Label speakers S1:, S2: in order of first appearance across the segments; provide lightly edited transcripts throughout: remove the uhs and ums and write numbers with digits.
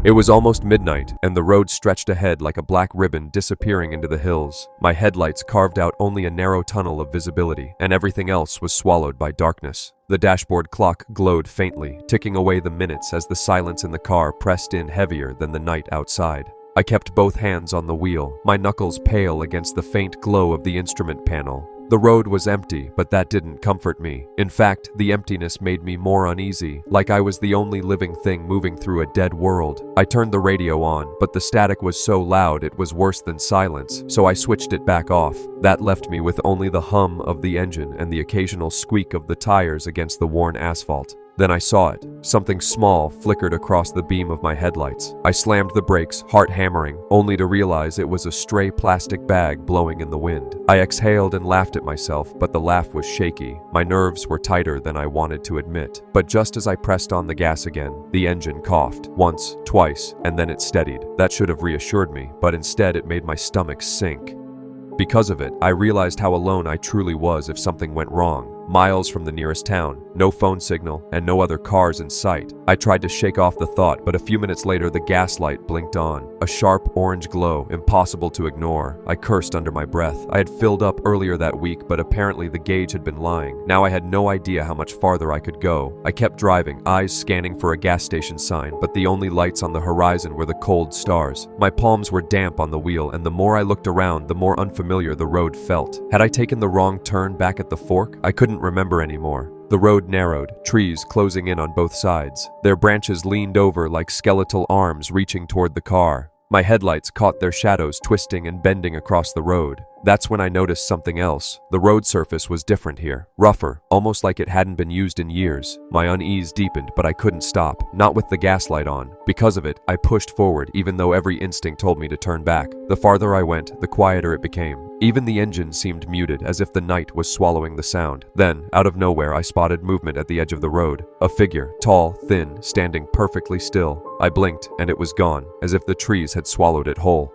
S1: It was almost midnight, and the road stretched ahead like a black ribbon disappearing into the hills. My headlights carved out only a narrow tunnel of visibility, and everything else was swallowed by darkness. The dashboard clock glowed faintly, ticking away the minutes as the silence in the car pressed in heavier than the night outside. I kept both hands on the wheel, my knuckles pale against the faint glow of the instrument panel. The road was empty, but that didn't comfort me. In fact, the emptiness made me more uneasy, like I was the only living thing moving through a dead world. I turned the radio on, but the static was so loud it was worse than silence, so I switched it back off. That left me with only the hum of the engine and the occasional squeak of the tires against the worn asphalt. Then I saw it. Something small flickered across the beam of my headlights. I slammed the brakes, heart hammering, only to realize it was a stray plastic bag blowing in the wind. I exhaled and laughed at myself, but the laugh was shaky. My nerves were tighter than I wanted to admit. But just as I pressed on the gas again, the engine coughed. Once, twice, and then it steadied. That should have reassured me, but instead it made my stomach sink. Because of it, I realized how alone I truly was if something went wrong. Miles from the nearest town, no phone signal, and no other cars in sight. I tried to shake off the thought, but a few minutes later the gas light blinked on. A sharp orange glow, impossible to ignore. I cursed under my breath. I had filled up earlier that week, but apparently the gauge had been lying. Now I had no idea how much farther I could go. I kept driving, eyes scanning for a gas station sign, but the only lights on the horizon were the cold stars. My palms were damp on the wheel, and the more I looked around, the more unfamiliar the road felt. Had I taken the wrong turn back at the fork? I couldn't remember anymore. The road narrowed, trees closing in on both sides. Their branches leaned over like skeletal arms reaching toward the car. My headlights caught their shadows twisting and bending across the road. That's when I noticed something else. The road surface was different here, rougher, almost like it hadn't been used in years. My unease deepened, but I couldn't stop, not with the gaslight on. Because of it, I pushed forward, even though every instinct told me to turn back. The farther I went, the quieter it became. Even the engine seemed muted, as if the night was swallowing the sound. Then, out of nowhere, I spotted movement at the edge of the road. A figure, tall, thin, standing perfectly still. I blinked, and it was gone, as if the trees had swallowed it whole.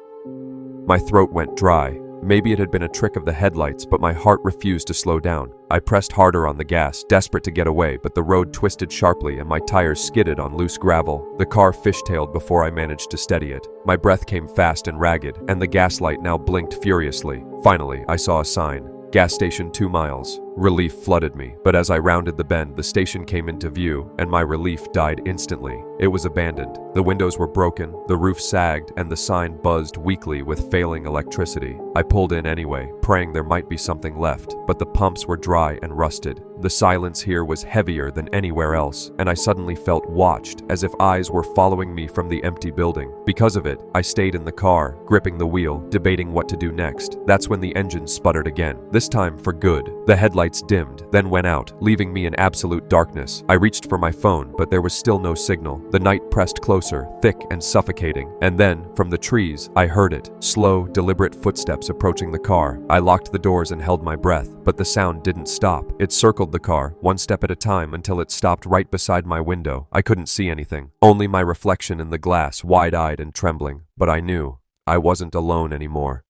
S1: My throat went dry. Maybe it had been a trick of the headlights, but my heart refused to slow down. I pressed harder on the gas, desperate to get away, but the road twisted sharply and my tires skidded on loose gravel. The car fishtailed before I managed to steady it. My breath came fast and ragged, and the gaslight now blinked furiously. Finally, I saw a sign. Gas station 2 miles. Relief flooded me, but as I rounded the bend, the station came into view, and my relief died instantly. It was abandoned. The windows were broken, the roof sagged, and the sign buzzed weakly with failing electricity. I pulled in anyway, praying there might be something left, but the pumps were dry and rusted. The silence here was heavier than anywhere else, and I suddenly felt watched, as if eyes were following me from the empty building. Because of it, I stayed in the car, gripping the wheel, debating what to do next. That's when the engine sputtered again, this time for good. The headlights dimmed, then went out, leaving me in absolute darkness. I reached for my phone, but there was still no signal. The night pressed closer, thick and suffocating, and then, from the trees, I heard it. Slow, deliberate footsteps approaching the car. I locked the doors and held my breath, but the sound didn't stop. It circled the car, one step at a time, until it stopped right beside my window. I couldn't see anything, only my reflection in the glass, wide-eyed and trembling. But I knew I wasn't alone anymore.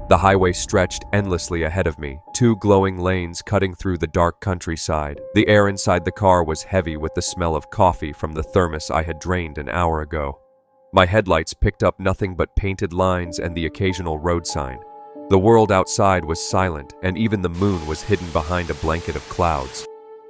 S1: The highway stretched endlessly ahead of me, 2 glowing lanes cutting through the dark countryside. The air inside the car was heavy with the smell of coffee from the thermos I had drained an hour ago. My headlights picked up nothing but painted lines and the occasional road sign. The world outside was silent, and even the moon was hidden behind a blanket of clouds.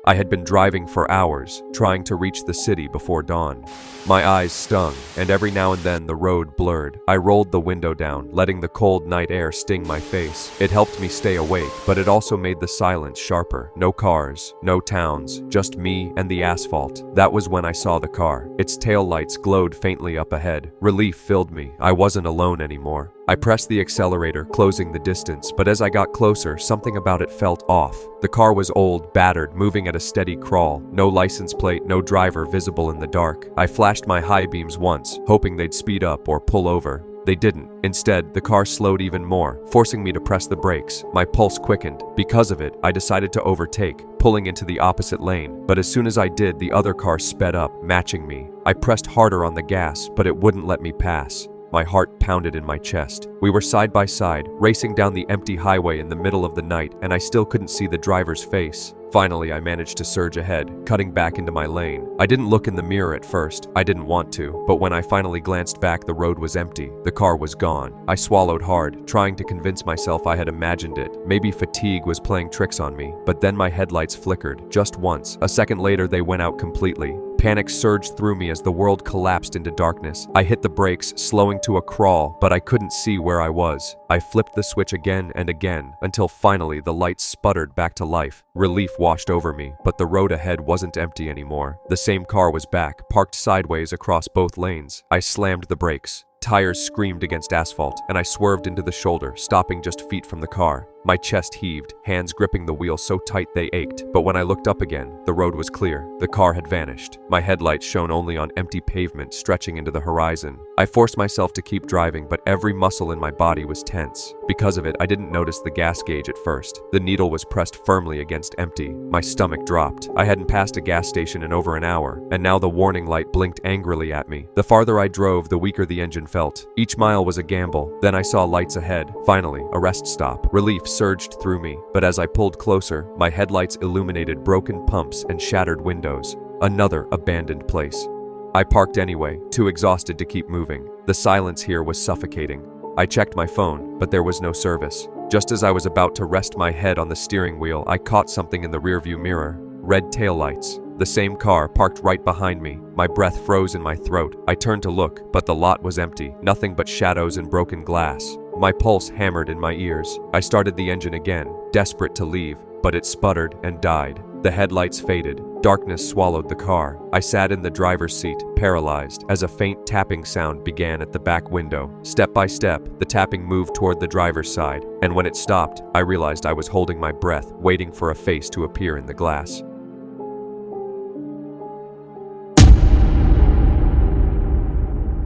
S1: I had been driving for hours, trying to reach the city before dawn. My eyes stung, and every now and then the road blurred. I rolled the window down, letting the cold night air sting my face. It helped me stay awake, but it also made the silence sharper. No cars, no towns, just me and the asphalt. That was when I saw the car. Its taillights glowed faintly up ahead. Relief filled me. I wasn't alone anymore. I pressed the accelerator, closing the distance, but as I got closer, something about it felt off. The car was old, battered, moving at a steady crawl. No license plate, no driver visible in the dark. I flashed my high beams once, hoping they'd speed up or pull over. They didn't. Instead, the car slowed even more, forcing me to press the brakes. My pulse quickened. Because of it, I decided to overtake, pulling into the opposite lane. But as soon as I did, the other car sped up, matching me. I pressed harder on the gas, but it wouldn't let me pass. My heart pounded in my chest. We were side by side, racing down the empty highway in the middle of the night, and I still couldn't see the driver's face. Finally, I managed to surge ahead, cutting back into my lane. I didn't look in the mirror at first. I didn't want to, but when I finally glanced back, the road was empty. The car was gone. I swallowed hard, trying to convince myself I had imagined it. Maybe fatigue was playing tricks on me, but then my headlights flickered, just once. A second later, they went out completely. Panic surged through me as the world collapsed into darkness. I hit the brakes, slowing to a crawl, but I couldn't see where I was. I flipped the switch again and again, until finally the lights sputtered back to life. Relief washed over me, but the road ahead wasn't empty anymore. The same car was back, parked sideways across both lanes. I slammed the brakes. Tires screamed against asphalt, and I swerved into the shoulder, stopping just feet from the car. My chest heaved, hands gripping the wheel so tight they ached. But when I looked up again, the road was clear. The car had vanished. My headlights shone only on empty pavement stretching into the horizon. I forced myself to keep driving, but every muscle in my body was tense. Because of it, I didn't notice the gas gauge at first. The needle was pressed firmly against empty. My stomach dropped. I hadn't passed a gas station in over an hour, and now the warning light blinked angrily at me. The farther I drove, the weaker the engine felt. Each mile was a gamble. Then I saw lights ahead. Finally, a rest stop. Relief surged through me, but as I pulled closer, my headlights illuminated broken pumps and shattered windows. Another abandoned place. I parked anyway, too exhausted to keep moving. The silence here was suffocating. I checked my phone, but there was no service. Just as I was about to rest my head on the steering wheel, I caught something in the rearview mirror. Red taillights. The same car parked right behind me. My breath froze in my throat. I turned to look, but the lot was empty. Nothing but shadows and broken glass. My pulse hammered in my ears. I started the engine again, desperate to leave, but it sputtered and died. The headlights faded. Darkness swallowed the car. I sat in the driver's seat, paralyzed, as a faint tapping sound began at the back window. Step by step, the tapping moved toward the driver's side, and when it stopped, I realized I was holding my breath, waiting for a face to appear in the glass.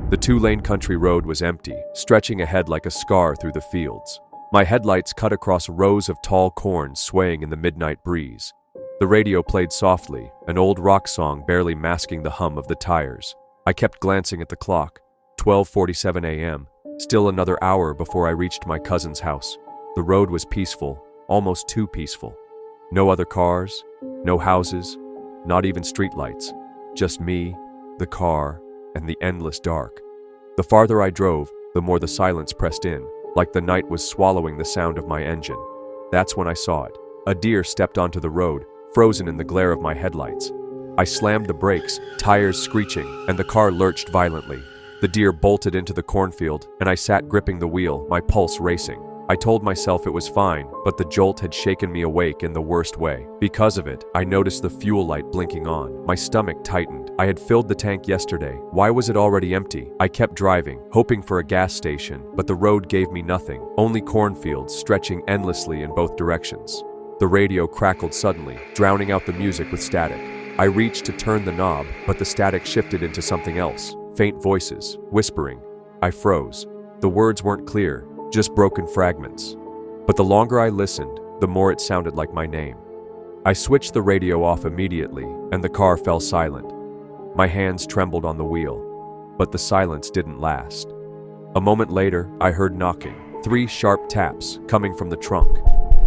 S1: The two-lane country road was empty, stretching ahead like a scar through the fields. My headlights cut across rows of tall corn swaying in the midnight breeze. The radio played softly, an old rock song barely masking the hum of the tires. I kept glancing at the clock. 12:47 a.m. Still another hour before I reached my cousin's house. The road was peaceful, almost too peaceful. No other cars, no houses, not even streetlights. Just me, the car, and the endless dark. The farther I drove, the more the silence pressed in, like the night was swallowing the sound of my engine. That's when I saw it. A deer stepped onto the road, frozen in the glare of my headlights. I slammed the brakes, tires screeching, and the car lurched violently. The deer bolted into the cornfield, and I sat gripping the wheel, my pulse racing. I told myself it was fine, but the jolt had shaken me awake in the worst way. Because of it, I noticed the fuel light blinking on. My stomach tightened. I had filled the tank yesterday. Why was it already empty? I kept driving, hoping for a gas station, but the road gave me nothing, only cornfields stretching endlessly in both directions. The radio crackled suddenly, drowning out the music with static. I reached to turn the knob, but the static shifted into something else. Faint voices, whispering. I froze. The words weren't clear, just broken fragments. But the longer I listened, the more it sounded like my name. I switched the radio off immediately, and the car fell silent. My hands trembled on the wheel, but the silence didn't last. A moment later, I heard knocking, 3 sharp taps coming from the trunk.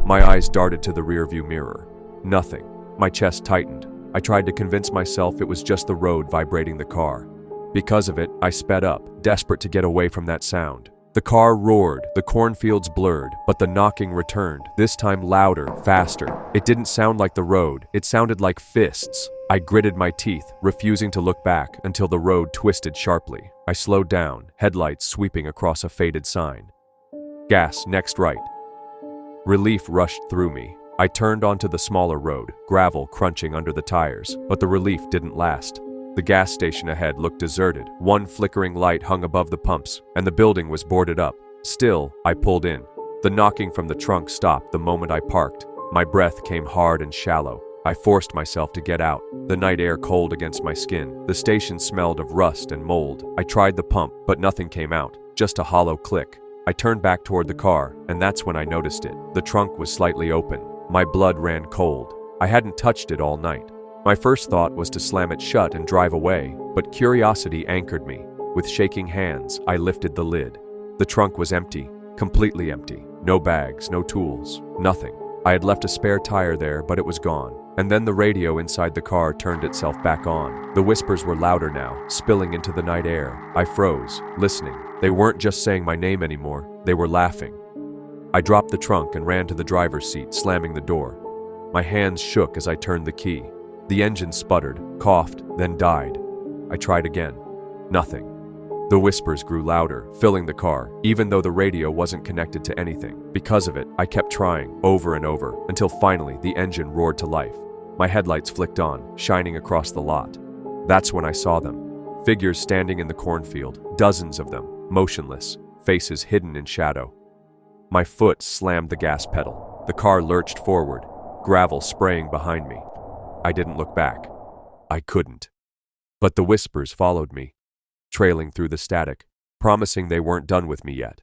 S1: My eyes darted to the rearview mirror. Nothing. My chest tightened. I tried to convince myself it was just the road vibrating the car. Because of it, I sped up, desperate to get away from that sound. The car roared, the cornfields blurred, but the knocking returned, this time louder, faster. It didn't sound like the road, it sounded like fists. I gritted my teeth, refusing to look back until the road twisted sharply. I slowed down, headlights sweeping across a faded sign. Gas, next right. Relief rushed through me. I turned onto the smaller road, gravel crunching under the tires, but the relief didn't last. The gas station ahead looked deserted. One flickering light hung above the pumps, and the building was boarded up. Still, I pulled in. The knocking from the trunk stopped the moment I parked. My breath came hard and shallow. I forced myself to get out, the night air cold against my skin. The station smelled of rust and mold. I tried the pump, but nothing came out, just a hollow click. I turned back toward the car, and that's when I noticed it. The trunk was slightly open. My blood ran cold. I hadn't touched it all night. My first thought was to slam it shut and drive away, but curiosity anchored me. With shaking hands, I lifted the lid. The trunk was empty, completely empty. No bags, no tools, nothing. I had left a spare tire there, but it was gone. And then the radio inside the car turned itself back on. The whispers were louder now, spilling into the night air. I froze, listening. They weren't just saying my name anymore, they were laughing. I dropped the trunk and ran to the driver's seat, slamming the door. My hands shook as I turned the key. The engine sputtered, coughed, then died. I tried again. Nothing. The whispers grew louder, filling the car, even though the radio wasn't connected to anything. Because of it, I kept trying, over and over, until finally the engine roared to life. My headlights flicked on, shining across the lot. That's when I saw them. Figures standing in the cornfield, dozens of them, motionless, faces hidden in shadow. My foot slammed the gas pedal. The car lurched forward, gravel spraying behind me. I didn't look back. I couldn't. But the whispers followed me, trailing through the static, promising they weren't done with me yet.